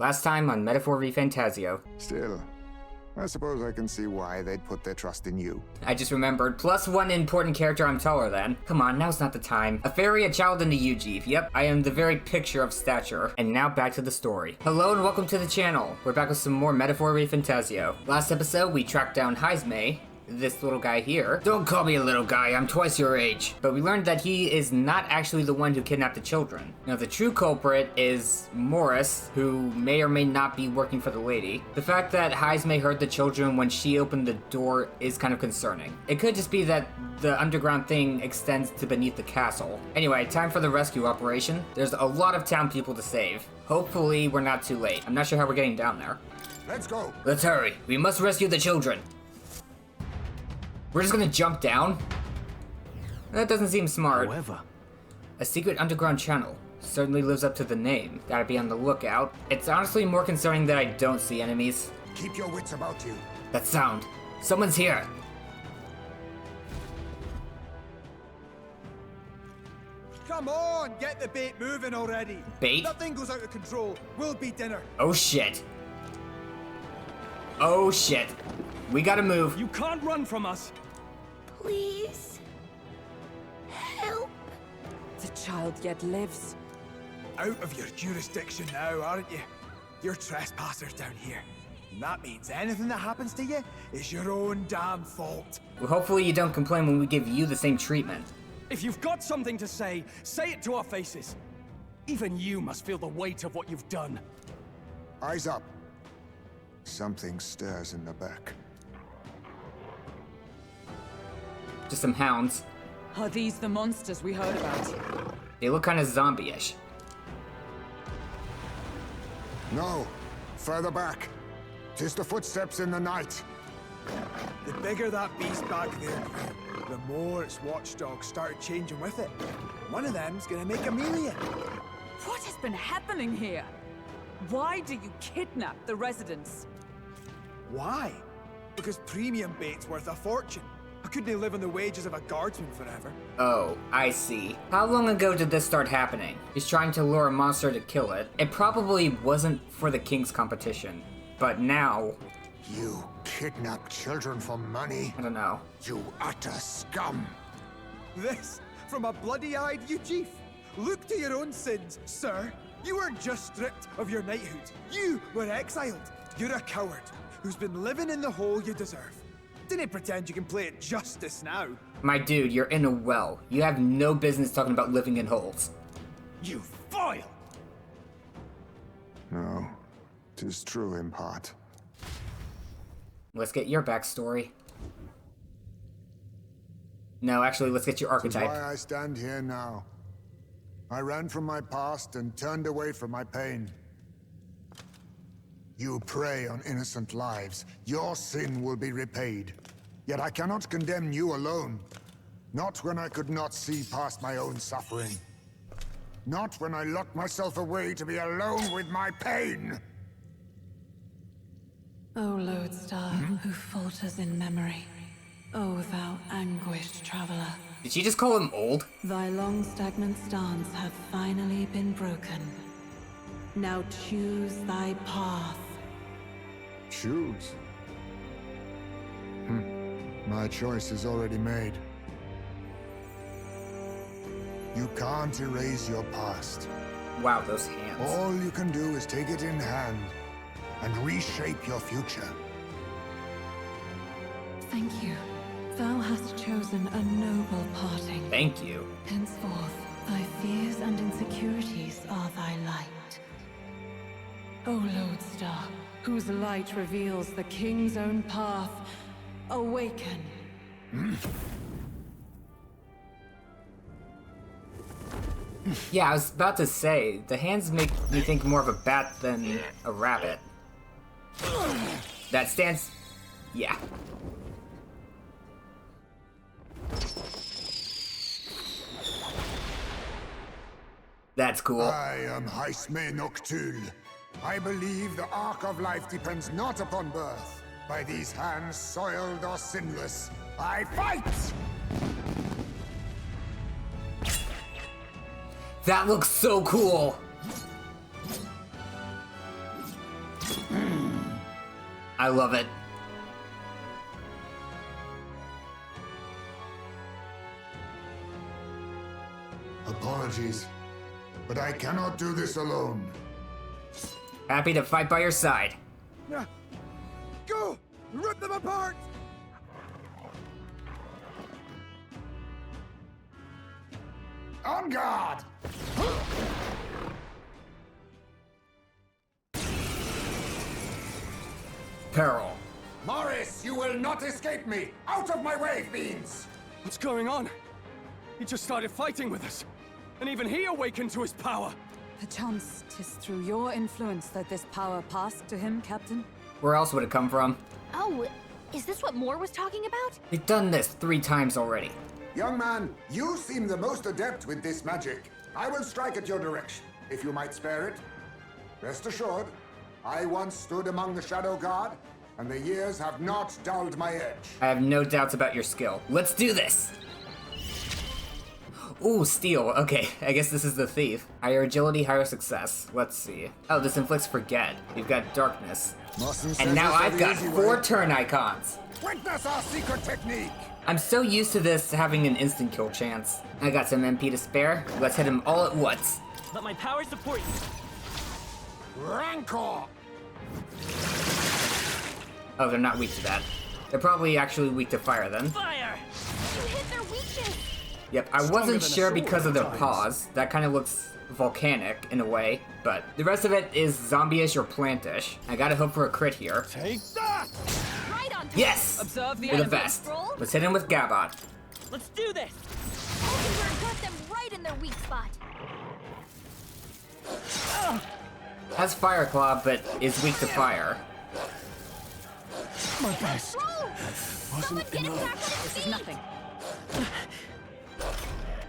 Last time on Metaphor ReFantazio. Still, I suppose I can see why they'd put their trust in you. I just remembered, plus one important character I'm taller than. Come on, now's not the time. A fairy, a child, and a Yuji. Yep, I am the very picture of stature. And now back to the story. Hello and welcome to the channel. We're back with some more Metaphor ReFantazio. Last episode, we tracked down Heismay, this little guy here. Don't call me a little guy, I'm twice your age. But we learned that he is not actually the one who kidnapped the children. Now the true culprit is Morris, who may or may not be working for the lady. The fact that Heismay heard the children when she opened the door is kind of concerning. It could just be that the underground thing extends to beneath the castle. Anyway, time for the rescue operation. There's a lot of town people to save. Hopefully we're not too late. I'm not sure how we're getting down there. Let's go! Let's hurry, we must rescue the children. We're just gonna jump down? That doesn't seem smart. However, a secret underground channel. Certainly lives up to the name. Gotta be on the lookout. It's honestly more concerning that I don't see enemies. Keep your wits about you. That sound. Someone's here. Come on, get the bait moving already. Bait? Nothing goes out of control. We'll be dinner. Oh shit. Oh shit. We gotta move. you can't run from us. Please. Help. The child yet lives. Out of your jurisdiction now, aren't you? You're trespassers down here. And that means anything that happens to you is your own damn fault. Well, hopefully you don't complain when we give you the same treatment. If you've got something to say it to our faces. Even you must feel the weight of what you've done. Eyes up. Something stirs in the back. Just some hounds. Are these the monsters we heard about? They look kind of zombie-ish. No, further back. 'Tis the footsteps in the night. The bigger that beast back there grew, the more its watchdogs started changing with it. One of them's gonna make Amelia. What has been happening here? Why do you kidnap the residents? Why? Because premium bait's worth a fortune. I couldn't live on the wages of a guardsman forever. Oh, I see. How long ago did this start happening? He's trying to lure a monster to kill it. It probably wasn't for the king's competition. But now... You kidnap children for money? I don't know. You utter scum! This from a bloody-eyed Eugene. Look to your own sins, sir. You weren't just stripped of your knighthood. You were exiled. You're a coward who's been living in the hole you deserve. Didn't pretend you can play at justice now. My dude, you're in a well. You have no business talking about living in holes. You vile! No, 'tis true in part. Let's get your backstory. No, actually, let's get your That's archetype. why I stand here now. I ran from my past and turned away from my pain. You prey on innocent lives. Your sin will be repaid. Yet I cannot condemn you alone. Not when I could not see past my own suffering. Not when I locked myself away to be alone with my pain. O lodestar, who falters in memory. O thou anguished traveler. Did she just call him old? Thy long stagnant stance hath finally been broken. Now choose thy path. Choose? My choice is already made. You can't erase your past. Wow, those hands. All you can do is take it in hand and reshape your future. Thank you. Thou hast chosen a noble parting. Thank you. Henceforth, thy fears and insecurities are thy light. O lodestar, whose light reveals the king's own path, awaken. Yeah, I was about to say, the hands make me think more of a bat than a rabbit. That stance... yeah. That's cool. I am Heismay Noctul. I believe the arc of life depends not upon birth. By these hands, soiled or sinless, I fight! That looks so cool! I love it. Apologies, but I cannot do this alone. Happy to fight by your side. Go! Rip them apart! On guard! Peril. Morris, you will not escape me! Out of my way, fiends! What's going on? He just started fighting with us. And even he awakened to his power. Perchance 'tis through your influence that this power passed to him, Captain? Where else would it come from? Oh, is this what Moore was talking about? We've done this 3 times already. Young man, you seem the most adept with this magic. I will strike at your direction, if you might spare it. Rest assured, I once stood among the Shadow Guard, and the years have not dulled my edge. I have no doubts about your skill. Let's do this! Ooh, steel. Okay, I guess this is the thief. Higher agility, higher success. Let's see. Oh, this inflicts forget. We've got darkness. And now I've got 4 turn icons. Witness our secret technique! I'm so used to this having an instant kill chance. I got some MP to spare. Let's hit him all at once. Let my power support you. Rancor! Oh, they're not weak to that. They're probably actually weak to fire then. Fire! You hit their weakness! Yep, I Stronger wasn't than a sure sword because of their sometimes. paws. That kind of looks volcanic in a way, but the rest of it is zombie-ish or plant-ish. I gotta hope for a crit here. Take that! Right on time! Yes! Observe the We're the enemy. best. Roll. Let's hit him with Gabot. Let's do this! Mockingbird got them right in their weak spot. Has Fire Claw, but is weak to fire. My best. Roll! Someone get him back on his feet! Nothing.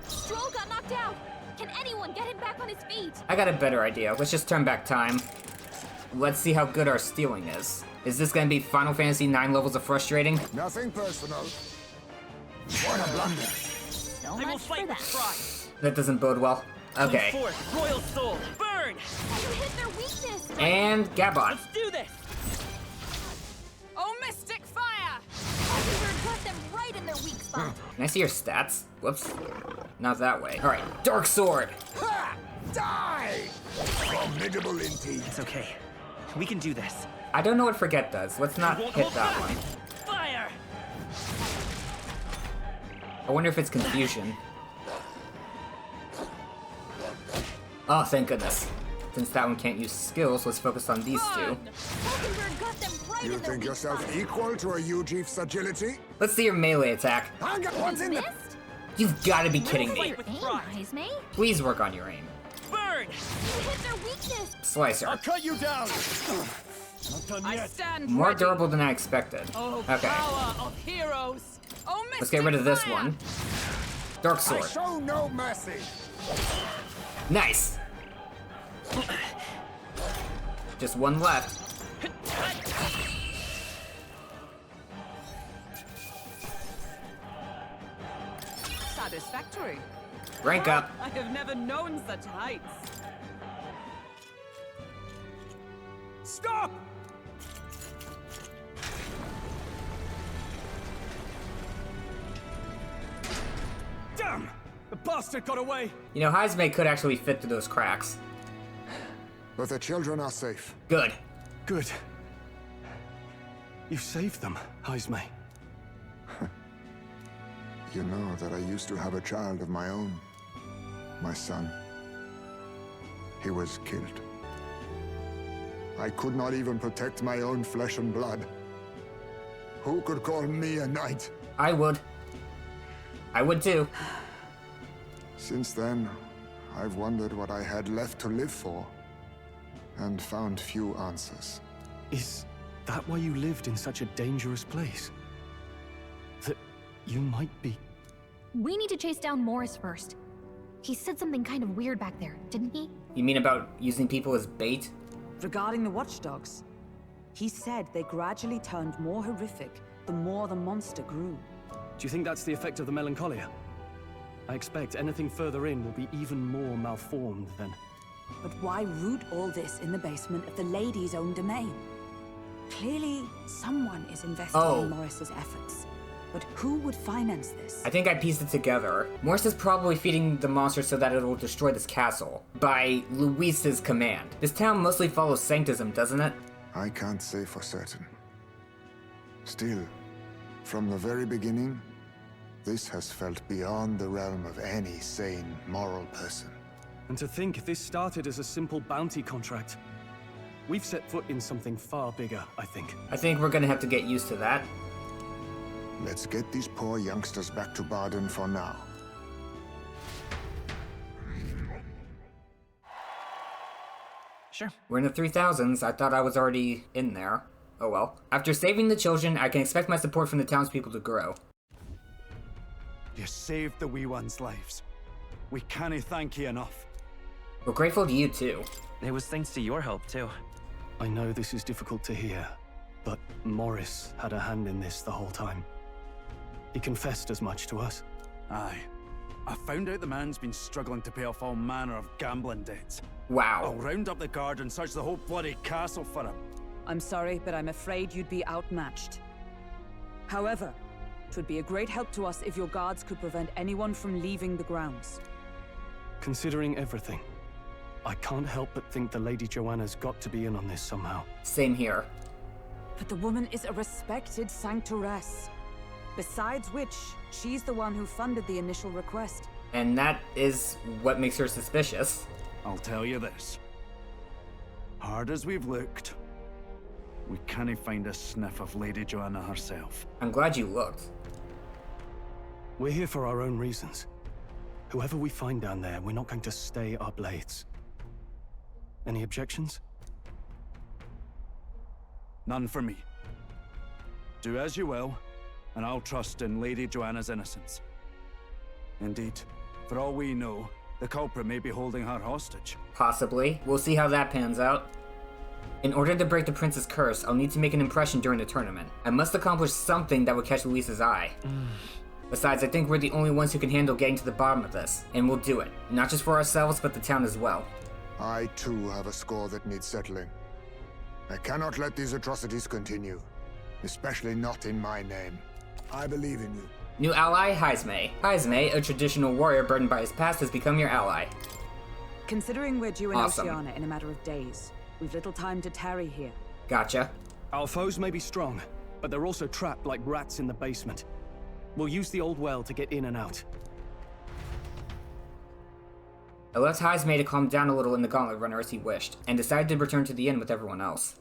Stroll got knocked out! Can anyone get him back on his feet? I got a better idea. Let's just turn back time. Let's see how good our stealing is. Is this gonna be Final Fantasy 9 levels of frustrating? Nothing personal. What a blunder. So I will much for fight with that. pride. That doesn't bode well. Okay. Come forth, royal soul, burn! You hit their weakness! And Gabot. Let's do this! Oh, Mystic Fire! Mockingbird got them right in their weak spot. Can I see your stats? Whoops. Not that way. Alright, Dark Sword. Ha! Die! Formidable indeed. It's okay. We can do this. I don't know what Forget does. Let's not Won't hit hold that back. one. Fire! I wonder if it's confusion. Oh, thank goodness. Since that one can't use skills, let's focus on these two. Mockingbird got them right You in their think weak yourself spot. equal to a Eugeef's agility? Let's see your melee attack. What's in the... Missed? You've got to be kidding me. Your with aim, pride. Heismay. Please work on your aim. Burn! You hit their weakness! Slicer. I'll cut you down! Not done I yet. stand More ready. durable than I expected. Oh, Okay, power of heroes! Oh, Mystic let's get rid of this Fire! one. Dark I Sword. show no mercy. Nice. Just one left. Satisfactory. Rank up. I have never known such heights. Stop! Damn! The bastard got away! You know, Heismay could actually fit through those cracks. But the children are safe. Good. Good. You saved them, Heismay. You know that I used to have a child of my own. My son. He was killed. I could not even protect my own flesh and blood. Who could call me a knight? I would. I would too. Since then, I've wondered what I had left to live for, and found few answers. Is that why you lived in such a dangerous place? That you might be... We need to chase down Morris first. He said something kind of weird back there, didn't he? You mean about using people as bait? Regarding the watchdogs, he said they gradually turned more horrific the more the monster grew. Do you think that's the effect of the melancholia? I expect anything further in will be even more malformed then. But why root all this in the basement of the lady's own domain? Clearly, someone is investing in Morris's efforts. But who would finance this? I think I pieced it together. Morris is probably feeding the monster so that it will destroy this castle. By Luis's command. This town mostly follows sanctism, doesn't it? I can't say for certain. Still, from the very beginning, this has felt beyond the realm of any sane, moral person. And to think this started as a simple bounty contract. We've set foot in something far bigger, I think. I think we're gonna have to get used to that. Let's get these poor youngsters back to Baden for now. Sure. We're in the 3000s. I thought I was already in there. Oh well. After saving the children, I can expect my support from the townspeople to grow. You saved the wee ones' lives. We can't thank you enough. We're grateful to you too. It was thanks to your help, too. I know this is difficult to hear, but Morris had a hand in this the whole time. He confessed as much to us. Aye. I found out the man's been struggling to pay off all manner of gambling debts. I'll Wow. round up the guard and search the whole bloody castle for him. I'm sorry, but I'm afraid you'd be outmatched. However, it would be a great help to us if your guards could prevent anyone from leaving the grounds. Considering everything, I can't help but think the Lady Joanna's got to be in on this somehow. Same here. But the woman is a respected sanctoress. Besides which, she's the one who funded the initial request. And that is what makes her suspicious. I'll tell you this. Hard as we've looked, we can't find a sniff of Lady Joanna herself. I'm glad you looked. We're here for our own reasons. Whoever we find down there, we're not going to stay our blades. Any objections? None for me. Do as you will, and I'll trust in Lady Joanna's innocence. Indeed, for all we know, the culprit may be holding her hostage. Possibly. We'll see how that pans out. In order to break the prince's curse, I'll need to make an impression during the tournament. I must accomplish something that would catch Luis's eye. Besides, I think we're the only ones who can handle getting to the bottom of this. And we'll do it. Not just for ourselves, but the town as well. I too have a score that needs settling. I cannot let these atrocities continue. Especially not in my name. I believe in you. New ally, Heismay. Heismay, a traditional warrior burdened by his past, has become your ally. Considering we're due in Awesome. Oceania in a matter of days, we've little time to tarry here. Gotcha. Our foes may be strong, but they're also trapped like rats in the basement. We'll use the old well to get in and out. I left Heismay to calm down a little in the gauntlet runner as he wished, and decided to return to the inn with everyone else.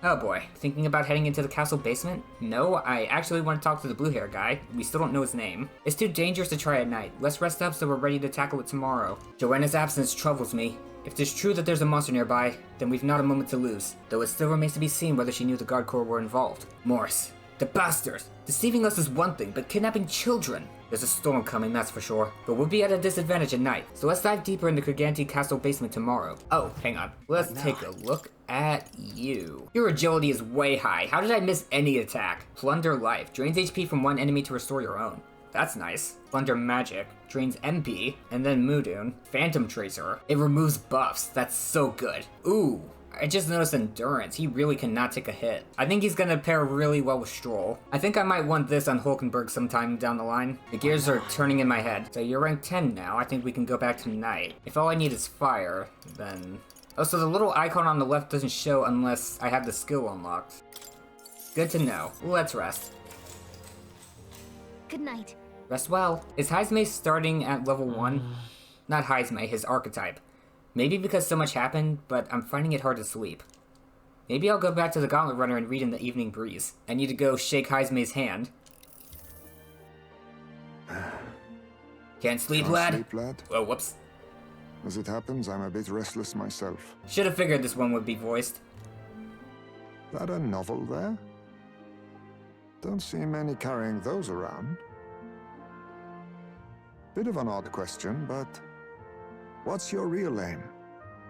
Oh boy, thinking about heading into the castle basement? No, I actually want to talk to the blue hair guy. We still don't know his name. It's too dangerous to try at night. Let's rest up so we're ready to tackle it tomorrow. Joanna's absence troubles me. If it's true that there's a monster nearby, then we've not a moment to lose. Though it still remains to be seen whether she knew the guard corps were involved. Morris. The bastard! Deceiving us is one thing, but kidnapping children! There's a storm coming, that's for sure. But we'll be at a disadvantage at night, so let's dive deeper into Kriganti Castle basement tomorrow. Oh, hang on. Let's take a look at you. Your agility is way high. How did I miss any attack? Plunder life. Drains HP from one enemy to restore your own. That's nice. Plunder magic. Drains MP. And then Mudoon. Phantom Tracer. It removes buffs. That's so good. Ooh. I just noticed endurance. He really cannot take a hit. I think he's gonna pair really well with Stroll. I think I might want this on Hulkenberg sometime down the line. The gears are turning in my head. So you're rank 10 now. I think we can go back to Knight. If all I need is fire, then... Oh, so the little icon on the left doesn't show unless I have the skill unlocked. Good to know. Let's rest. Good night. Rest well. Is Heismay starting at level 1? Not Heismay, his archetype. Maybe because so much happened, but I'm finding it hard to sleep. Maybe I'll go back to the Gauntlet Runner and read in the evening breeze. I need to go shake Heismay's hand. Can't sleep, Can't lad? sleep, lad? Oh, whoops. As it happens, I'm a bit restless myself. Should have figured this one would be voiced. That a novel there? Don't see many carrying those around. Bit of an odd question, but... What's your real aim,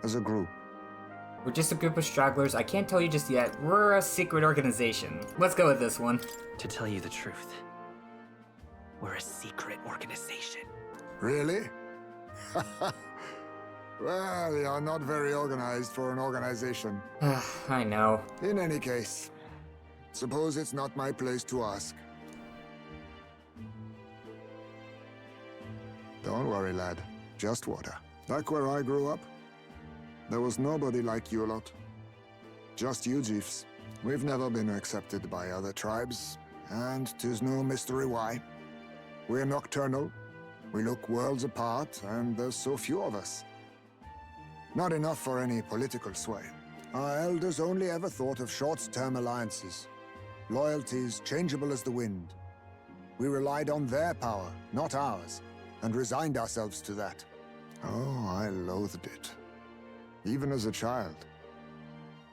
as a group? We're just a group of stragglers. I can't tell you just yet. We're a secret organization. Let's go with this one. To tell you the truth, we're a secret organization. Really? Well, you're not very organized for an organization. I know. In any case, suppose it's not my place to ask. Don't worry, lad. Just water. Back where I grew up, there was nobody like you lot. Just you chiefs. We've never been accepted by other tribes, and 'tis no mystery why. We're nocturnal, we look worlds apart, and there's so few of us. Not enough for any political sway. Our elders only ever thought of short-term alliances. Loyalties changeable as the wind. We relied on their power, not ours, and resigned ourselves to that. Oh, I loathed it. Even as a child.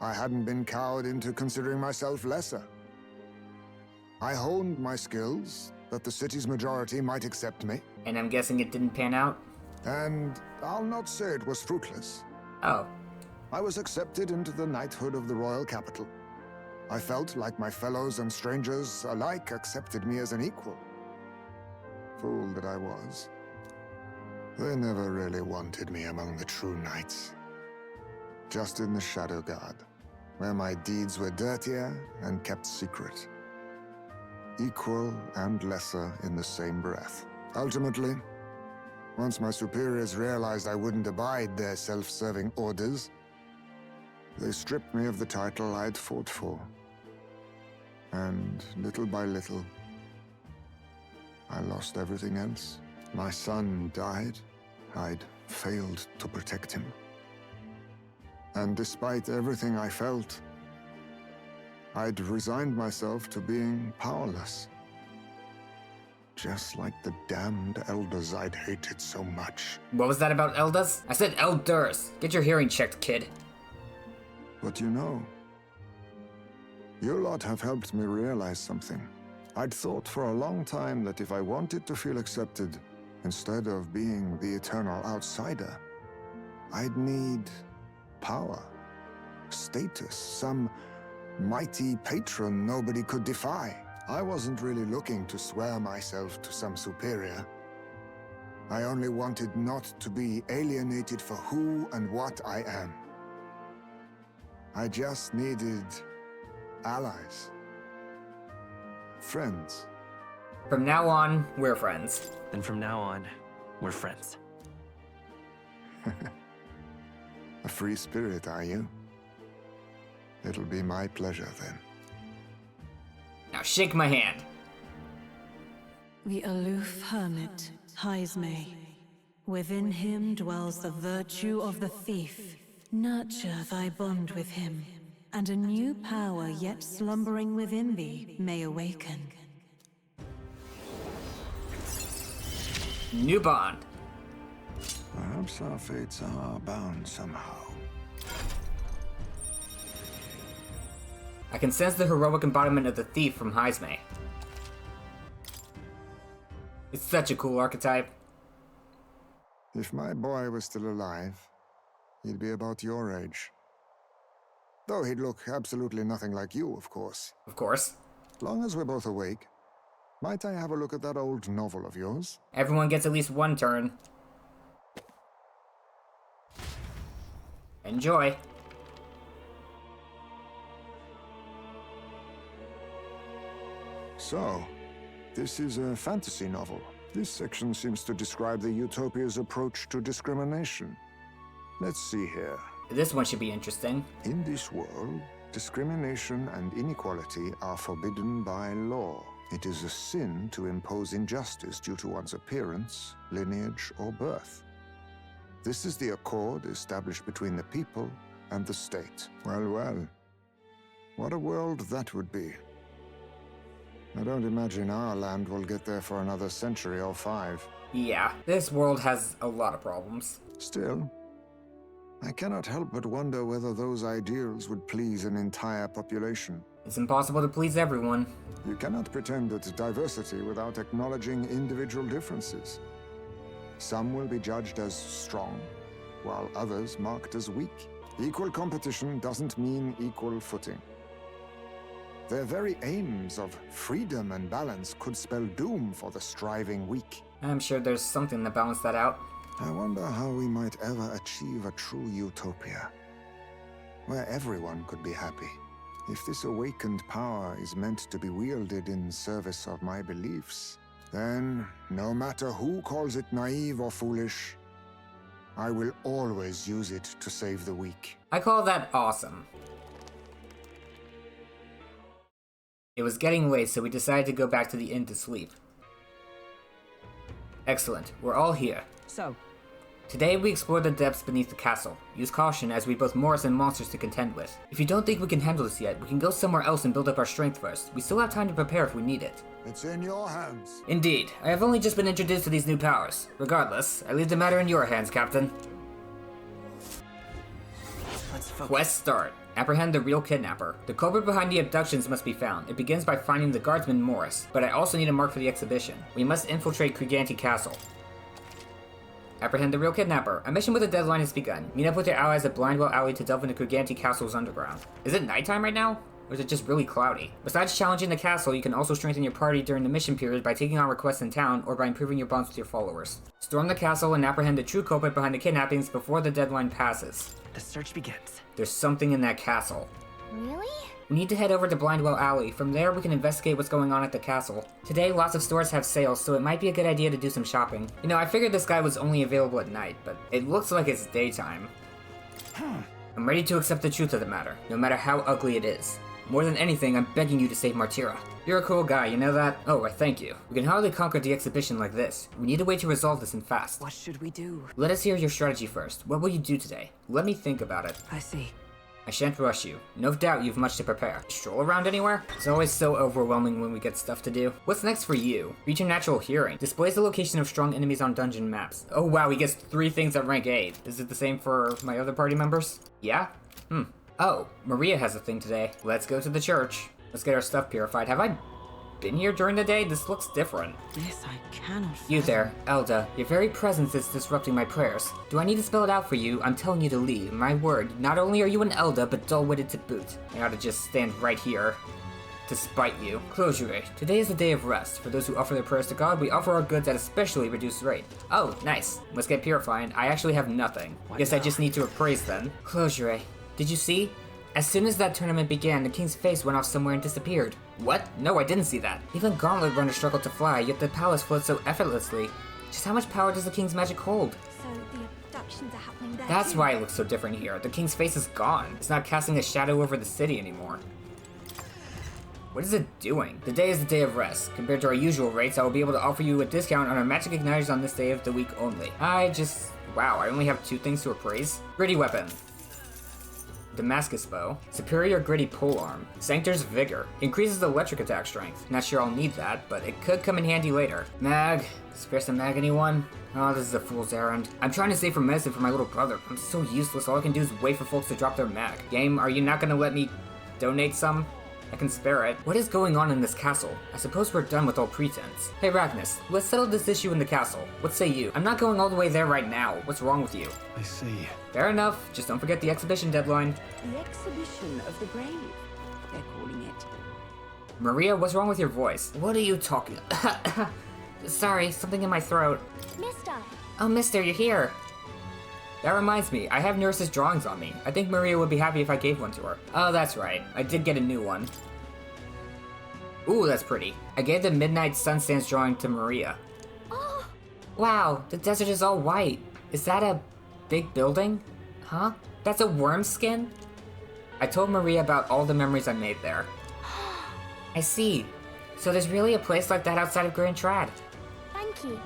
I hadn't been cowed into considering myself lesser. I honed my skills, that the city's majority might accept me. And I'm guessing it didn't pan out? And I'll not say it was fruitless. Oh. I was accepted into the knighthood of the royal capital. I felt like my fellows and strangers alike accepted me as an equal. Fool that I was. They never really wanted me among the true knights. Just in the Shadow Guard, where my deeds were dirtier and kept secret. Equal and lesser in the same breath. Ultimately, once my superiors realized I wouldn't abide their self-serving orders, they stripped me of the title I'd fought for. And little by little, I lost everything else. My son died. I'd failed to protect him. And despite everything I felt, I'd resigned myself to being powerless. Just like the damned elders I'd hated so much. What was that about elders? I said elders. Get your hearing checked, kid. But you know, you lot have helped me realize something. I'd thought for a long time that if I wanted to feel accepted, instead of being the eternal outsider, I'd need power, status, some mighty patron nobody could defy. I wasn't really looking to swear myself to some superior. I only wanted not to be alienated for who and what I am. I just needed allies. Friends. From now on, we're friends. Then from now on, we're friends. A free spirit, are you? It'll be my pleasure then. Now shake my hand. The aloof hermit, Heismay. Within him dwells the virtue of the thief. Nurture thy bond with him, and a new power yet slumbering within thee may awaken. New bond. Perhaps our fates are bound somehow. I can sense the heroic embodiment of the thief from Heismay. It's such a cool archetype. If my boy was still alive, he'd be about your age. Though he'd look absolutely nothing like you, of course. Of course. Long as we're both awake, might I have a look at that old novel of yours? Everyone gets at least one turn. Enjoy. So, this is a fantasy novel. This section seems to describe the Utopia's approach to discrimination. Let's see here. This one should be interesting. In this world, discrimination and inequality are forbidden by law. It is a sin to impose injustice due to one's appearance, lineage, or birth. This is the accord established between the people and the state. Well, well. What a world that would be. I don't imagine our land will get there for another century or 5. Yeah, this world has a lot of problems. Still, I cannot help but wonder whether those ideals would please an entire population. It's impossible to please everyone. You cannot pretend at diversity without acknowledging individual differences. Some will be judged as strong, while others marked as weak. Equal competition doesn't mean equal footing. Their very aims of freedom and balance could spell doom for the striving weak. I'm sure there's something to balance that out. I wonder how we might ever achieve a true utopia, where everyone could be happy. If this awakened power is meant to be wielded in service of my beliefs, then no matter who calls it naive or foolish, I will always use it to save the weak. I call that awesome. It was getting late, so we decided to go back to the inn to sleep. Excellent, we're all here. So, today we explore the depths beneath the castle. Use caution as we both Morris and monsters to contend with. If you don't think we can handle this yet, we can go somewhere else and build up our strength first. We still have time to prepare if we need it. It's in your hands. Indeed, I have only just been introduced to these new powers. Regardless, I leave the matter in your hands, Captain. Let's focus. Quest start. Apprehend the real kidnapper. The culprit behind the abductions must be found. It begins by finding the guardsman Morris, but I also need a mark for the exhibition. We must infiltrate Kriganti Castle. Apprehend the real kidnapper. A mission with a deadline has begun. Meet up with your allies at Blindwell Alley to delve into Kriganti Castle's underground. Is it nighttime right now? Or is it just really cloudy? Besides challenging the castle, you can also strengthen your party during the mission period by taking on requests in town or by improving your bonds with your followers. Storm the castle and apprehend the true culprit behind the kidnappings before the deadline passes. The search begins. There's something in that castle. Really? We need to head over to Blindwell Alley. From there, we can investigate what's going on at the castle. Today, lots of stores have sales, so it might be a good idea to do some shopping. You know, I figured this guy was only available at night, but it looks like it's daytime. I'm ready to accept the truth of the matter, no matter how ugly it is. More than anything, I'm begging you to save Martira. You're a cool guy, you know that? Oh, I thank you. We can hardly conquer the exhibition like this. We need a way to resolve this and fast. what should we do? Let us hear your strategy first. What will you do today? Let me think about it. I see. I shan't rush you. No doubt you've much to prepare. Stroll around anywhere? It's always so overwhelming when we get stuff to do. What's next for you? Reach your natural hearing. Displays the location of strong enemies on dungeon maps. Oh wow, he gets 3 things at rank 8. Is it the same for my other party members? Yeah? Oh, Maria has a thing today. Let's go to the church. Let's get our stuff purified. Have I been here during the day? This looks different. This I cannot You fathom. there, Elda. Your very presence is disrupting my prayers. Do I need to spell it out for you? I'm telling you to leave. My word, not only are you an Elda, but dull-witted to boot. I ought to just stand right here to spite you. Closure. Today is the day of rest. For those who offer their prayers to God, we offer our goods at a specially reduced rate. Oh, nice. Let's get purifying. I actually have nothing. Guess I just need to appraise then. Closure. Did you see? As soon as that tournament began, the king's face went off somewhere and disappeared. What? No, I didn't see that. Even Gauntlet Runner struggled to fly, yet the palace floats so effortlessly. Just how much power does the king's magic hold? So the abductions are happening there That's too. why it looks so different here. The king's face is gone. It's not casting a shadow over the city anymore. What is it doing? The day is the day of rest. Compared to our usual rates, I will be able to offer you a discount on our magic igniters on this day of the week only. Wow, I only have 2 things to appraise. Gritty weapon. Damascus bow. Superior gritty polearm. Sanctor's vigor. Increases electric attack strength. Not sure I'll need that, but it could come in handy later. Mag. Spare some mag, anyone? Oh, this is a fool's errand. I'm trying to save for medicine for my little brother. I'm so useless, all I can do is wait for folks to drop their mag. Game, are you not gonna let me donate some? I can spare it. What is going on in this castle? I suppose we're done with all pretense. Hey Ragnus, let's settle this issue in the castle. What say you? I'm not going all the way there right now. What's wrong with you? I see. Fair enough. Just don't forget the exhibition deadline. The exhibition of the brave, they're calling it. Maria, what's wrong with your voice? What are you talking? Sorry, something in my throat. Mister! Oh, mister, you're here. That reminds me, I have Nurse's drawings on me. I think Maria would be happy if I gave one to her. Oh, that's right. I did get a new one. Ooh, that's pretty. I gave the Midnight Sun Sands drawing to Maria. Oh! Wow, the desert is all white. Is that a big building? Huh? That's a worm skin? I told Maria about all the memories I made there. I see. So there's really a place like that outside of Grand Trad. Thank you.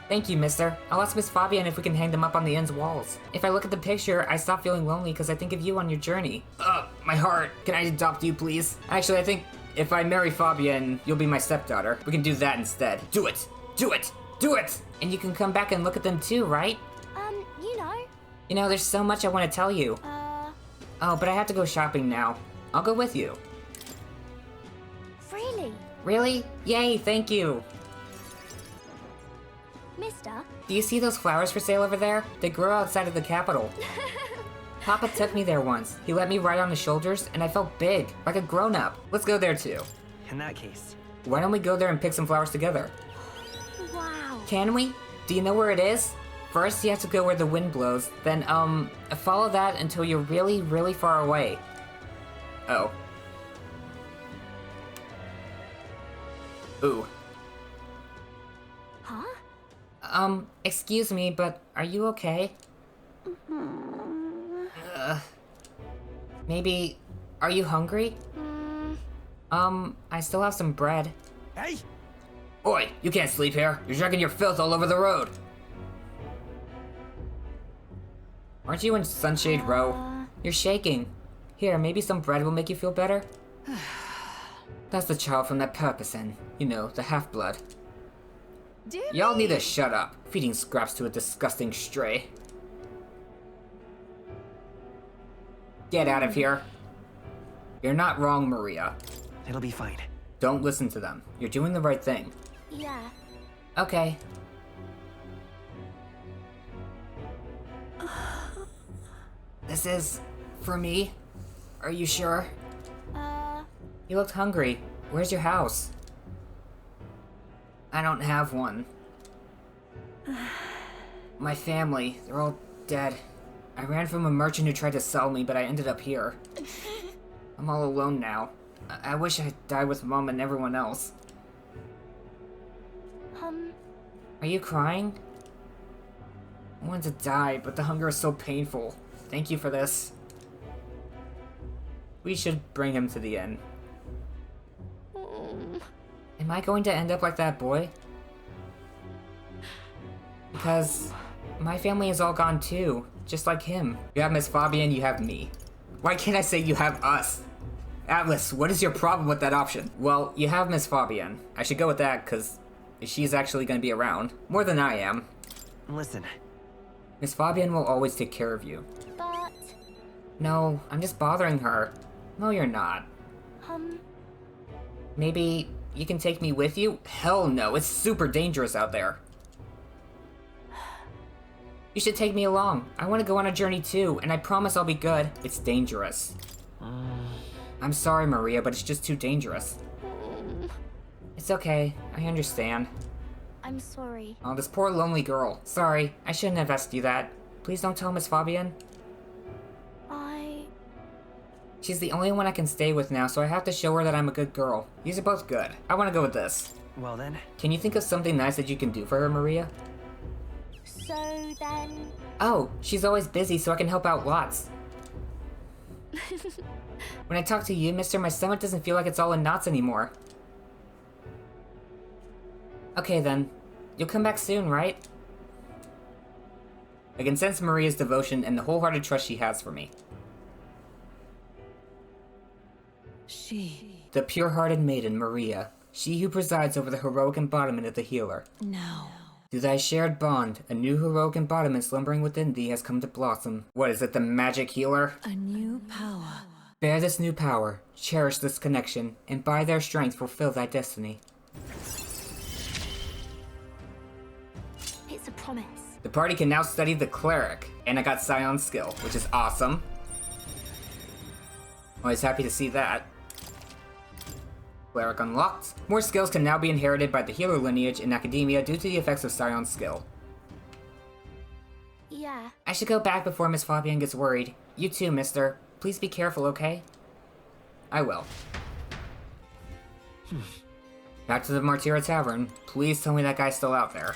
Thank you, mister. I'll ask Miss Fabian if we can hang them up on the inn's walls. If I look at the picture, I stop feeling lonely because I think of you on your journey. My heart. Can I adopt you, please? Actually, I think if I marry Fabian, you'll be my stepdaughter. We can do that instead. Do it! Do it! Do it! And you can come back and look at them too, right? You know. You know, there's so much I want to tell you. Oh, but I have to go shopping now. I'll go with you. Really? Really? Yay, thank you. Mister? Do you see those flowers for sale over there? They grow outside of the capital. Papa took me there once. He let me ride on his shoulders, and I felt big, like a grown-up. Let's go there too. In that case, Why don't we go there and pick some flowers together? Wow. Can we? Do you know where it is? First, you have to go where the wind blows, then, follow that until you're really, really far away. Oh. Ooh. Huh? Excuse me, but are you okay? Maybe, are you hungry? I still have some bread. Hey! Oi, you can't sleep here. You're dragging your filth all over the road. Aren't you in Sunshade Row? You're shaking. Here, maybe some bread will make you feel better? That's the child from that Paripus, you know, the half-blood. Y'all need to shut up, feeding scraps to a disgusting stray. Get out of here. You're not wrong, Maria. It'll be fine. Don't listen to them. You're doing the right thing. Yeah. Okay. This is... for me? Are you sure? You looked hungry. Where's your house? I don't have one. My family, they're all dead. I ran from a merchant who tried to sell me, but I ended up here. I'm all alone now. I wish I died with Mom and everyone else. Are you crying? I wanted to die, but the hunger is so painful. Thank you for this. We should bring him to the inn. Am I going to end up like that boy? Because my family is all gone too, just like him. You have Miss Fabian, you have me. Why can't I say you have us? Atlus, what is your problem with that option? Well, you have Miss Fabian. I should go with that, because she's actually going to be around. More than I am. Listen. Miss Fabian will always take care of you. But... No, I'm just bothering her. No, you're not. Maybe you can take me with you? Hell no, it's super dangerous out there. You should take me along. I want to go on a journey too, and I promise I'll be good. It's dangerous. I'm sorry, Maria, but it's just too dangerous. It's okay, I understand. I'm sorry. Oh, this poor lonely girl. Sorry, I shouldn't have asked you that. Please don't tell Miss Fabian. She's the only one I can stay with now, so I have to show her that I'm a good girl. These are both good. I want to go with this. Well then. Can you think of something nice that you can do for her, Maria? So then... Oh, she's always busy, so I can help out lots. When I talk to you, mister, my stomach doesn't feel like it's all in knots anymore. Okay then. You'll come back soon, right? I can sense Maria's devotion and the wholehearted trust she has for me. She... The pure-hearted maiden, Maria. She who presides over the heroic embodiment of the healer. Now. Through thy shared bond, a new heroic embodiment slumbering within thee has come to blossom. What is it, the magic healer? A new power. Bear this new power, cherish this connection, and by their strength fulfill thy destiny. It's a promise. The party can now study the cleric, and I got Scion's skill, which is awesome. Always happy to see that. Cleric unlocked. More skills can now be inherited by the healer lineage in academia due to the effects of Scion's skill. Yeah. I should go back before Miss Fabian gets worried. You too, mister. Please be careful, okay? I will. Back to the Martyra Tavern. Please tell me that guy's still out there.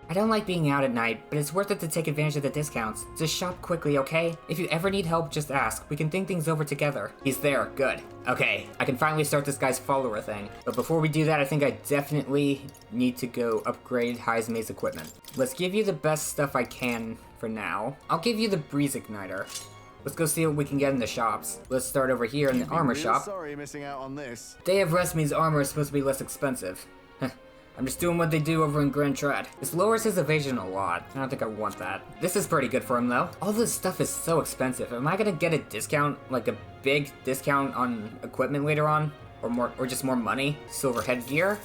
I don't like being out at night, but it's worth it to take advantage of the discounts. Just shop quickly, okay? If you ever need help, just ask. We can think things over together. He's there, good. Okay, I can finally start this guy's follower thing. But before we do that, I think I definitely need to go upgrade Heismay's equipment. Let's give you the best stuff I can for now. I'll give you the Breeze Igniter. Let's go see what we can get in the shops. Let's start over here in the armor shop. Sorry missing out on this. Day of Rest means armor is supposed to be less expensive. I'm just doing what they do over in Grand Trad. This lowers his evasion a lot. I don't think I want that. This is pretty good for him though. All this stuff is so expensive. Am I gonna get a discount, like a big discount on equipment later on? Or just more money? Silver headgear?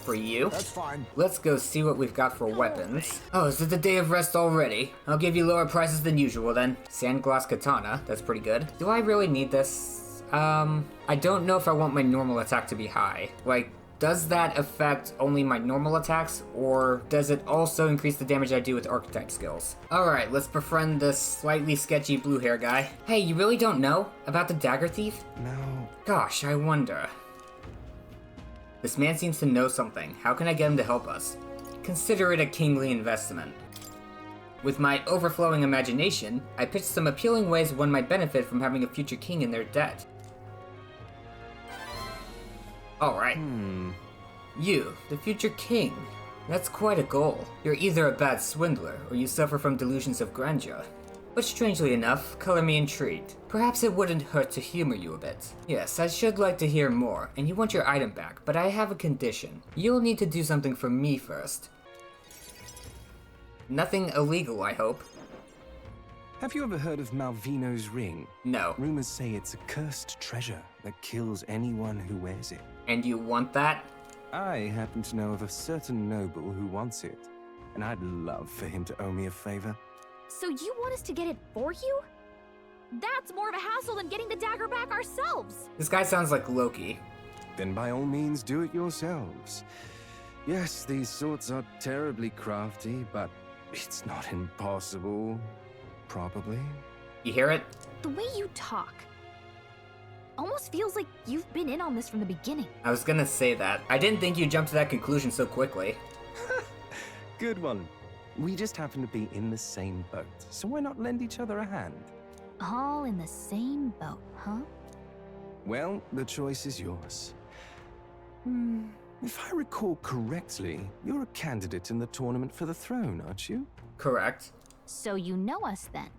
For you? That's fine. Let's go see what we've got for weapons. Oh, is it the Day of Rest already? I'll give you lower prices than usual then. Sandglass Katana, that's pretty good. Do I really need this? I don't know if I want my normal attack to be high. Like, Does that affect only my normal attacks, or does it also increase the damage I do with Archetype skills? Alright, let's befriend this slightly sketchy blue hair guy. Hey, you really don't know about the dagger thief? No. Gosh, I wonder. This man seems to know something. How can I get him to help us? Consider it a kingly investment. With my overflowing imagination, I pitched some appealing ways one might benefit from having a future king in their debt. Alright. You, the future king. That's quite a goal. You're either a bad swindler, or you suffer from delusions of grandeur. But strangely enough, color me intrigued. Perhaps it wouldn't hurt to humor you a bit. Yes, I should like to hear more, and you want your item back, but I have a condition. You'll need to do something for me first. Nothing illegal, I hope. Have you ever heard of Malveno's ring? No. Rumors say it's a cursed treasure that kills anyone who wears it. And you want that? I happen to know of a certain noble who wants it, and I'd love for him to owe me a favor. So you want us to get it for you? That's more of a hassle than getting the dagger back ourselves. This guy sounds like Loki. Then by all means do it yourselves. Yes, these swords are terribly crafty, but it's not impossible. Probably. You hear it? The way you talk almost feels like you've been in on this from the beginning. I was gonna say that. I didn't think you'd jump to that conclusion so quickly. Good one. We just happen to be in the same boat, so why not lend each other a hand? All in the same boat, huh? Well, the choice is yours. If I recall correctly, you're a candidate in the tournament for the throne, aren't you? Correct. So you know us then.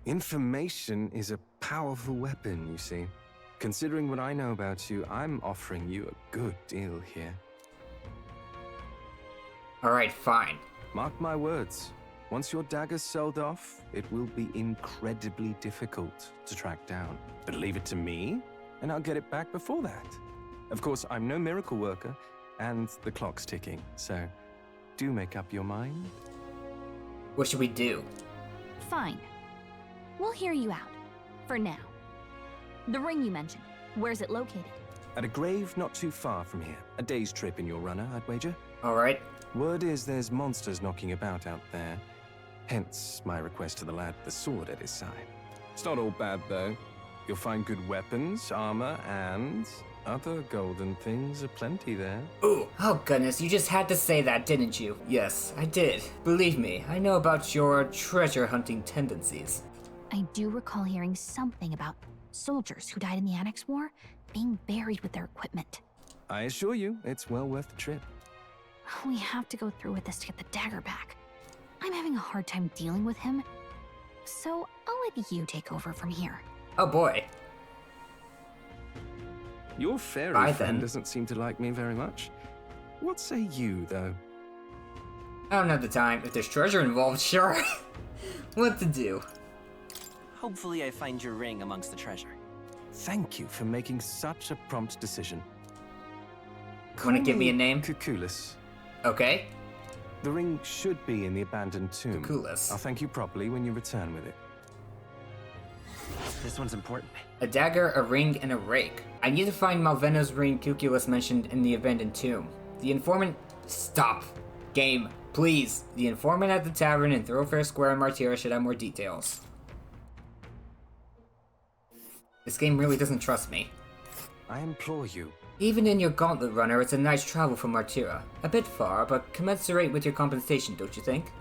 Information is a powerful weapon, you see. Considering what I know about you, I'm offering you a good deal here. Alright, fine. Mark my words. Once your dagger's sold off, it will be incredibly difficult to track down. But leave it to me, and I'll get it back before that. Of course, I'm no miracle worker, and the clock's ticking, so do make up your mind. What should we do? Fine. We'll hear you out. For now. The ring you mentioned, where's it located? At a grave not too far from here. A day's trip in your runner, I'd wager. Alright. Word is there's monsters knocking about out there. Hence my request to the lad with the sword at his side. It's not all bad, though. You'll find good weapons, armor, and other golden things aplenty there. Ooh, oh goodness, you just had to say that, didn't you? Yes, I did. Believe me, I know about your treasure hunting tendencies. I do recall hearing something about soldiers who died in the Annex War being buried with their equipment. I assure you, it's well worth the trip. We have to go through with this to get the dagger back. I'm having a hard time dealing with him, so I'll let you take over from here. Oh boy. Your fairy Bye, friend then. doesn't seem to like me very much. What say you, though? I don't have the time. If there's treasure involved, sure. What to do? Hopefully I find your ring amongst the treasure. Thank you for making such a prompt decision. Wanna give me a name? Cuculus. Okay. The ring should be in the abandoned tomb. Cuculus. I'll thank you properly when you return with it. This one's important. A dagger, a ring, and a rake. I need to find Malveno's ring Cuculus mentioned in the abandoned tomb. The informant... Stop. Game, please. The informant at the tavern in Thoroughfare Square in Martyra should have more details. This game really doesn't trust me. I implore you. Even in your gauntlet runner, it's a nice travel from Martyra. A bit far, but commensurate with your compensation, don't you think?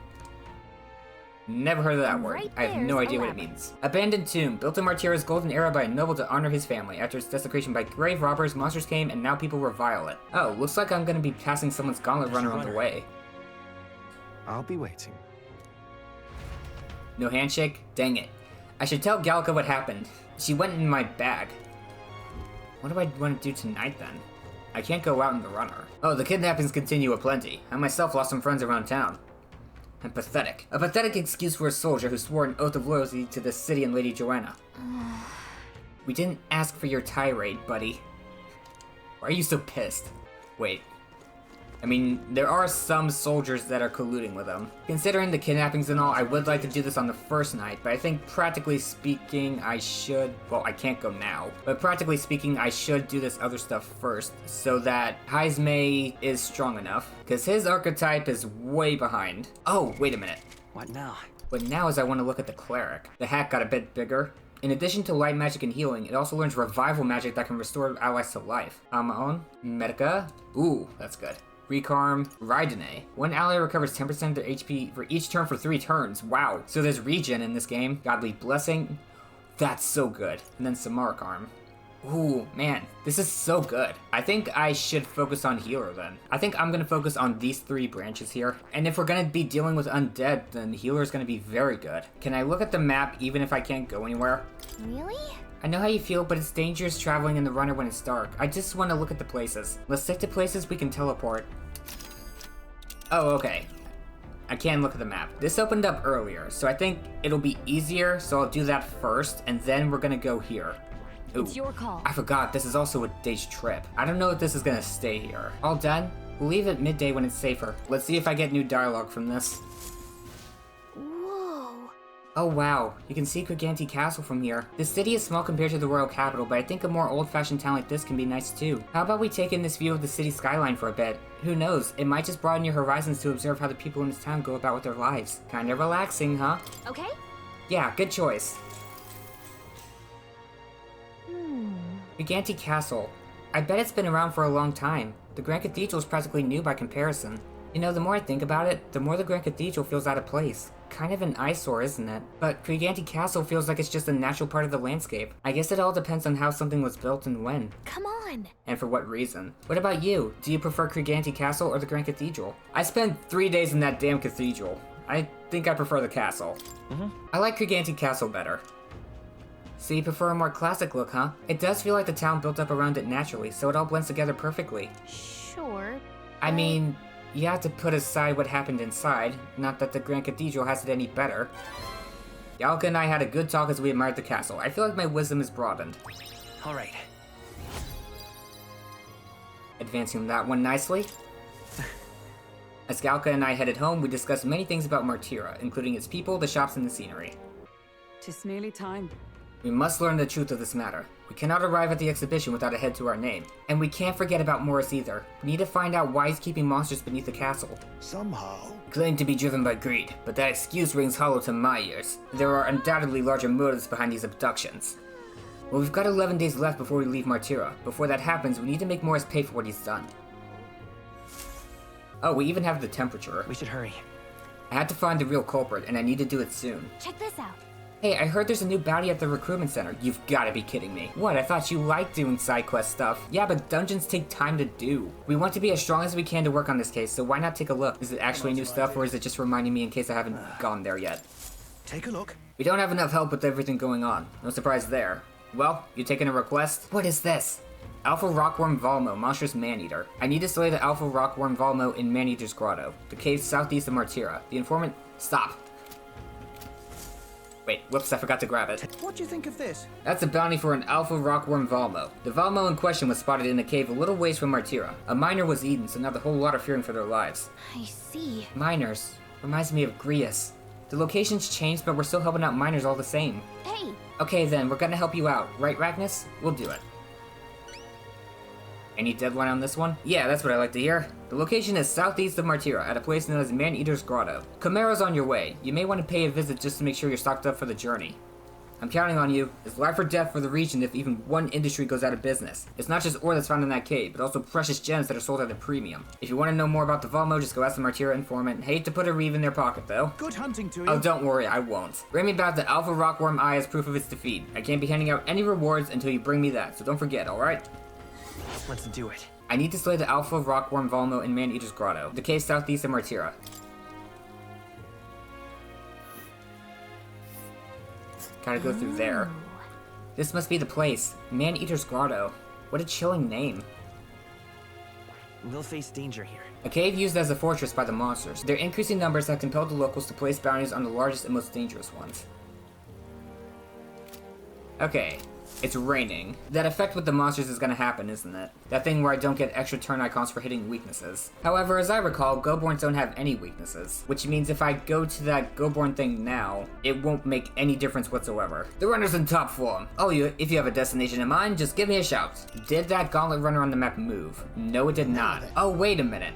Never heard of that word. Right I have no there's idea what it 11. means. Abandoned tomb, built in Martyra's golden era by a noble to honor his family. After its desecration by grave robbers, monsters came, and now people revile it. Oh, looks like I'm gonna be passing someone's gauntlet runner on the way. I'll be waiting. No handshake? Dang it. I should tell Gallica what happened. She went in my bag. What do I want to do tonight then? I can't go out in the runner. Oh, the kidnappings continue aplenty. I myself lost some friends around town. I'm pathetic. A pathetic excuse for a soldier who swore an oath of loyalty to the city and Lady Joanna. We didn't ask for your tirade, buddy. Why are you so pissed? Wait. I mean, there are some soldiers that are colluding with him. Considering the kidnappings and all, I would like to do this on the first night, but I think practically speaking, I should, well, I can't go now, but practically speaking, I should do this other stuff first, so that Heismay is strong enough, because his archetype is way behind. Oh, wait a minute. What now? But now is I want to look at the cleric. The hat got a bit bigger. In addition to light magic and healing, it also learns revival magic that can restore allies to life. Amaon, Medica, ooh, that's good. Recarm, Raidene. One ally recovers 10% of their HP for each turn for 3 turns. Wow. So there's regen in this game. Godly Blessing. That's so good. And then Samarkarm. Ooh, man, this is so good. I think I should focus on healer then. I think I'm gonna focus on these 3 branches here. And if we're gonna be dealing with undead, then healer is gonna be very good. Can I look at the map even if I can't go anywhere? Really? I know how you feel, but it's dangerous traveling in the runner when it's dark. I just want to look at the places. Let's stick to places we can teleport. Oh, okay. I can look at the map. This opened up earlier, so I think it'll be easier, so I'll do that first, and then we're gonna go here. Ooh, It's your call. I forgot, this is also a day's trip. I don't know if this is gonna stay here. All done? We'll leave at midday when it's safer. Let's see if I get new dialogue from this. Whoa. Oh wow, you can see Criganti Castle from here. The city is small compared to the royal capital, but I think a more old-fashioned town like this can be nice too. How about we take in this view of the city skyline for a bit? Who knows, it might just broaden your horizons to observe how the people in this town go about with their lives. Kinda relaxing, huh? Okay. Yeah, good choice. Criganti Castle. I bet it's been around for a long time. The Grand Cathedral is practically new by comparison. You know, the more I think about it, the more the Grand Cathedral feels out of place. Kind of an eyesore, isn't it? But Criganti Castle feels like it's just a natural part of the landscape. I guess it all depends on how something was built and when. Come on. And for what reason. What about you? Do you prefer Criganti Castle or the Grand Cathedral? I spent 3 days in that damn cathedral. I think I prefer the castle. I like Criganti Castle better. So you prefer a more classic look, huh? It does feel like the town built up around it naturally, so it all blends together perfectly. Sure. I mean, you have to put aside what happened inside, not that the Grand Cathedral has it any better. Yalka and I had a good talk as we admired the castle. I feel like my wisdom is broadened. Alright. Advancing that one nicely. As Galka and I headed home, we discussed many things about Martira, including its people, the shops, and the scenery. 'Tis nearly time. We must learn the truth of this matter. We cannot arrive at the exhibition without a head to our name. And we can't forget about Morris either. We need to find out why he's keeping monsters beneath the castle. Somehow. Claimed to be driven by greed, but that excuse rings hollow to my ears. There are undoubtedly larger motives behind these abductions. Well, we've got 11 days left before we leave Martira. Before that happens, we need to make Morris pay for what he's done. Oh, we even have the temperature. We should hurry. I had to find the real culprit, and I need to do it soon. Check this out. Hey, I heard there's a new bounty at the recruitment center. You've gotta be kidding me. What, I thought you liked doing side quest stuff. Yeah, but dungeons take time to do. We want to be as strong as we can to work on this case, so why not take a look? Is it actually new stuff, or is it just reminding me in case I haven't gone there yet? Take a look. We don't have enough help with everything going on. No surprise there. Well, you taking a request? What is this? Alpha Rockworm Valmo, monstrous man-eater. I need to slay the Alpha Rockworm Valmo in Man-Eater's Grotto, the cave southeast of Martira. The informant... Stop! Wait, whoops, I forgot to grab it. What do you think of this? That's a bounty for an Alpha Rockworm Valmo. The Valmo in question was spotted in a cave a little ways from Martira. A miner was eaten, so now the whole lot are fearing for their lives. I see. Miners. Reminds me of Grius. The location's changed, but we're still helping out miners all the same. Hey! Okay then, we're gonna help you out, right Ragnus? We'll do it. Any deadline on this one? Yeah, that's what I like to hear. The location is southeast of Martira, at a place known as Man-Eater's Grotto. Chimero's on your way. You may want to pay a visit just to make sure you're stocked up for the journey. I'm counting on you. It's life or death for the region if even one industry goes out of business. It's not just ore that's found in that cave, but also precious gems that are sold at a premium. If you want to know more about the Valmo, just go ask the Martira informant. Hate to put a reeve in their pocket, though. Good hunting to you. Oh, don't worry, I won't. Bring me back the Alpha Rockworm Eye as proof of its defeat. I can't be handing out any rewards until you bring me that, so don't forget, alright? Let's do it. I need to slay the Alpha Rockworm Valmo in Man-Eater's Grotto, the cave southeast of Martira. Gotta go through there. This must be the place. Man-Eater's Grotto. What a chilling name. We'll face danger here. A cave used as a fortress by the monsters. Their increasing numbers have compelled the locals to place bounties on the largest and most dangerous ones. Okay, It's raining. That effect with the monsters is gonna happen, isn't it? That thing where I don't get extra turn icons for hitting weaknesses. However, as I recall, Goborns don't have any weaknesses, which means if I go to that Goborn thing now, it won't make any difference whatsoever. The runner's in top form. Oh, if you have a destination in mind, just give me a shout. Did that gauntlet runner on the map move? No, it did not. Oh, wait a minute.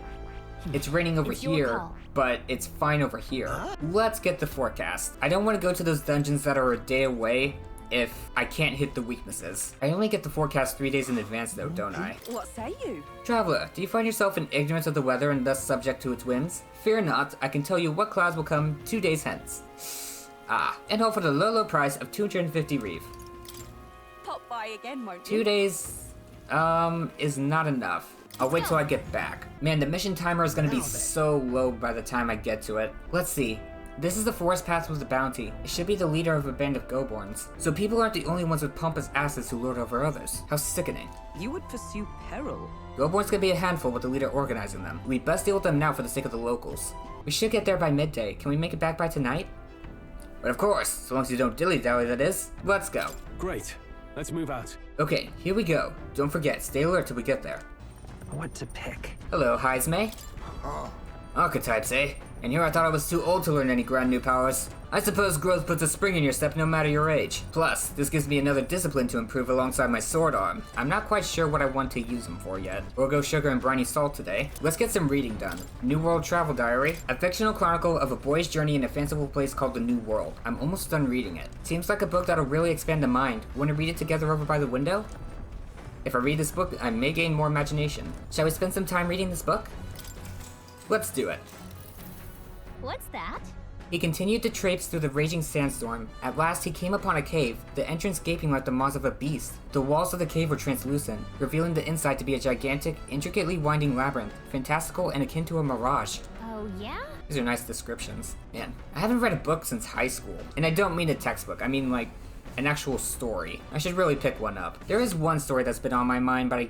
It's raining over here, but it's fine over here. Let's get the forecast. I don't want to go to those dungeons that are a day away if I can't hit the weaknesses. I only get the forecast 3 days in advance though, don't I? What say you? Traveler, do you find yourself in ignorance of the weather and thus subject to its whims? Fear not, I can tell you what clouds will come 2 days hence. And all for the low price of 250 reef. Pop by again, won't 2 days, is not enough. I'll wait till I get back. Man, the mission timer is gonna be so low by the time I get to it. Let's see. This is the forest path with the bounty. It should be the leader of a band of Goborns. So people aren't the only ones with pompous asses who lord over others. How sickening. You would pursue peril. Goborns can be a handful with the leader organizing them. We'd best deal with them now for the sake of the locals. We should get there by midday. Can we make it back by tonight? But of course, so long as you don't dilly-dally, that is. Let's go. Great. Let's move out. Okay, here we go. Don't forget, stay alert till we get there. What to pick? Hello, Heismay. Archetypes, eh? And here I thought I was too old to learn any grand new powers. I suppose growth puts a spring in your step no matter your age. Plus, this gives me another discipline to improve alongside my sword arm. I'm not quite sure what I want to use them for yet. We'll go sugar and briny salt today. Let's get some reading done. New World Travel Diary. A fictional chronicle of a boy's journey in a fanciful place called the New World. I'm almost done reading it. Seems like a book that'll really expand the mind. Want to read it together over by the window? If I read this book, I may gain more imagination. Shall we spend some time reading this book? Let's do it. What's that? He continued to traipse through the raging sandstorm. At last he came upon a cave, the entrance gaping like the maws of a beast. The walls of the cave were translucent, revealing the inside to be a gigantic, intricately winding labyrinth, fantastical and akin to a mirage. Oh, yeah? These are nice descriptions. Man, I haven't read a book since high school. And I don't mean a textbook, I mean like an actual story. I should really pick one up. There is one story that's been on my mind, but I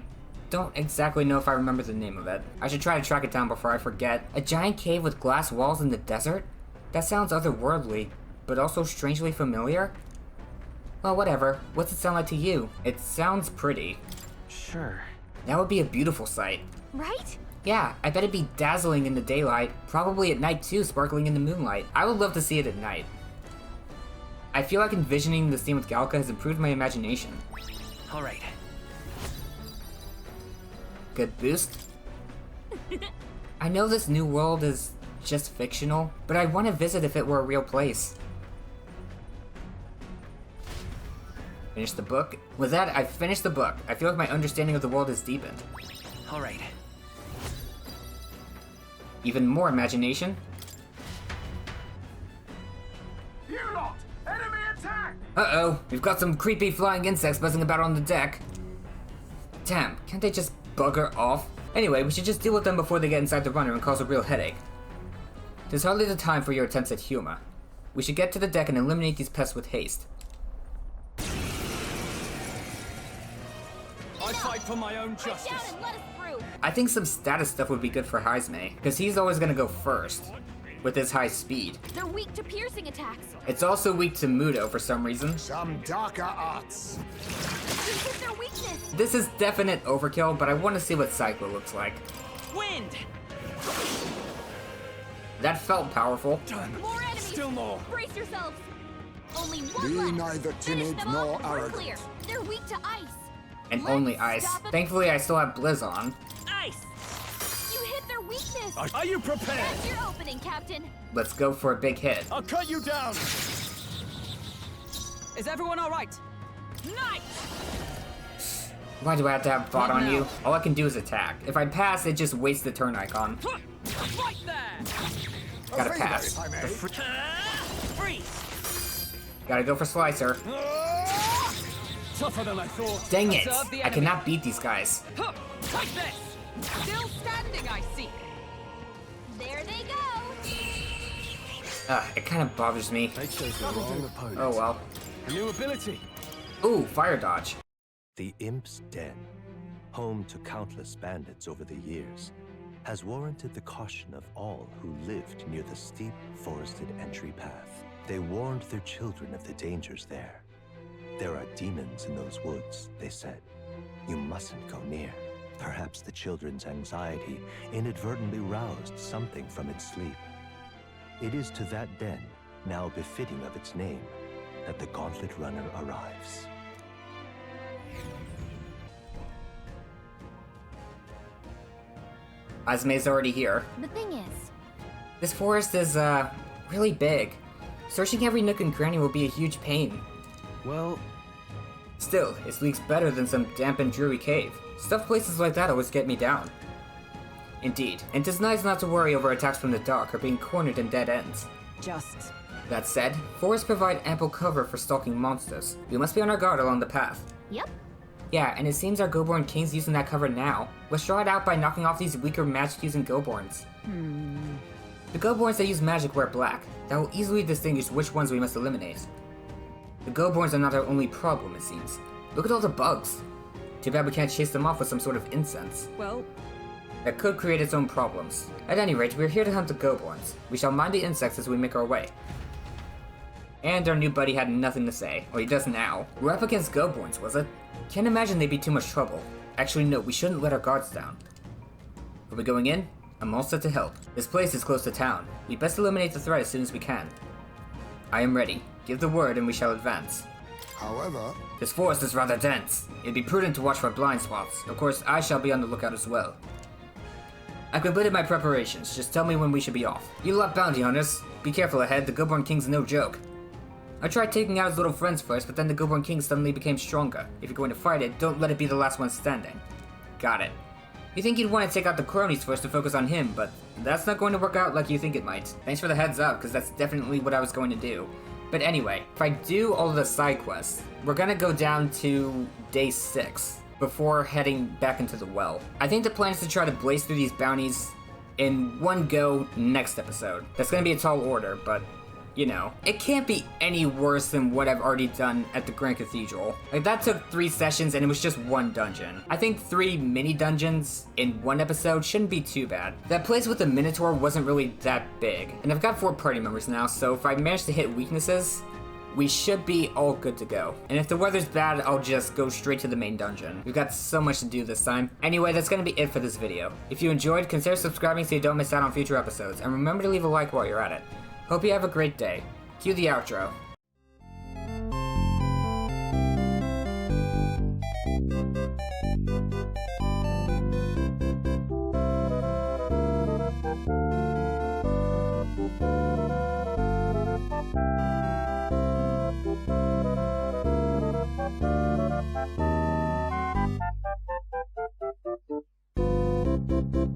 don't exactly know if I remember the name of it. I should try to track it down before I forget. A giant cave with glass walls in the desert? That sounds otherworldly, but also strangely familiar. Well, whatever. What's it sound like to you? It sounds pretty. Sure. That would be a beautiful sight. Right? Yeah, I bet it'd be dazzling in the daylight, probably at night too, sparkling in the moonlight. I would love to see it at night. I feel like envisioning the scene with Galka has improved my imagination. All right. Good boost. I know this new world is just fictional, but I'd want to visit if it were a real place. Finish the book. With that, I've finished the book. I feel like my understanding of the world is deepened. All right. Even more imagination. You lot! Enemy attack! Uh-oh, we've got some creepy flying insects buzzing about on the deck. Damn, can't they just bugger off? Anyway, we should just deal with them before they get inside the runner and cause a real headache. There's hardly the time for your attempts at humor. We should get to the deck and eliminate these pests with haste. I fight for my own justice. And let us through. I think some status stuff would be good for Heismay, because he's always gonna go first, with his high speed. They're weak to piercing attacks. It's also weak to Mudo for some reason. Some darker arts. This is their weakness. This is definite overkill, but I want to see what Cyclo looks like. Wind! That felt powerful. More enemies. Still more. Brace yourselves. Only one Be left. neither Finish timid them nor off and we're clear. arrogant. They're weak to ice. And Let's only ice. stop it. Thankfully, I still have Blizz on. Ice! You hit their weakness. Are you prepared? That's your opening, Captain. Let's go for a big hit. I'll cut you down. Is everyone all right? Nice. Why do I have to have bot Not on now. you? All I can do is attack. If I pass, it just wastes the turn icon. Right there! Gotta A favor, pass. if I may. Freeze! Gotta go for Slicer. Tougher than I thought. Dang it! Observe the I enemy. cannot beat these guys. Huh. Take this! Still standing, I see. There they go. It kind of bothers me. They chose the wrong opponent. Oh well. A new ability. Ooh, fire dodge. The Imp's Den, home to countless bandits over the years, has warranted the caution of all who lived near the steep, forested entry path. They warned their children of the dangers there. There are demons in those woods, they said. You mustn't go near. Perhaps the children's anxiety inadvertently roused something from its sleep. It is to that den, now befitting of its name, that the Gauntlet Runner arrives. Heismay's already here. The thing is, This forest is, really big. Searching every nook and cranny will be a huge pain. Well, Still, it leaks better than some damp and dreary cave. Stuff places like that always get me down. Indeed, and 'tis nice not to worry over attacks from the dark or being cornered in dead ends. Just That said, forests provide ample cover for stalking monsters. We must be on our guard along the path. yep. Yeah, and it seems our Goborn King's using that cover now. Let's draw it out by knocking off these weaker magic-using Goborns. The Goborns that use magic wear black. That will easily distinguish which ones we must eliminate. The Goborns are not our only problem, it seems. Look at all the bugs. Too bad we can't chase them off with some sort of incense. well, That could create its own problems. At any rate, we're here to hunt the Goborns. We shall mind the insects as we make our way. And our new buddy had nothing to say. Well, he does now. We're up against Goborns, was it? Can't imagine they'd be too much trouble. Actually, no, we shouldn't let our guards down. Are we going in? I'm all set to help. This place is close to town. We best eliminate the threat as soon as we can. I am ready. Give the word and we shall advance. However, This forest is rather dense. It'd be prudent to watch for blind spots. Of course, I shall be on the lookout as well. I've completed my preparations. Just tell me when we should be off. You lot bounty hunters. Be careful ahead. The Goborn King's no joke. I tried taking out his little friends first, but then the Goborn King suddenly became stronger. If you're going to fight it, don't let it be the last one standing. Got it. You think you'd want to take out the cronies first to focus on him, but that's not going to work out like you think it might. Thanks for the heads up, because that's definitely what I was going to do. But anyway, if I do all of the side quests, we're gonna go down to day 6 before heading back into the well. I think the plan is to try to blaze through these bounties in one go next episode. That's gonna be a tall order, but you know, it can't be any worse than what I've already done at the Grand Cathedral. Like, that took 3 sessions and it was just one dungeon. I think 3 mini dungeons in one episode shouldn't be too bad. That place with the Minotaur wasn't really that big, and I've got 4 party members now, so if I manage to hit weaknesses, we should be all good to go. And if the weather's bad, I'll just go straight to the main dungeon. We've got so much to do this time. Anyway, that's gonna be it for this video. If you enjoyed, consider subscribing so you don't miss out on future episodes, and remember to leave a like while you're at it. Hope you have a great day. Cue the outro.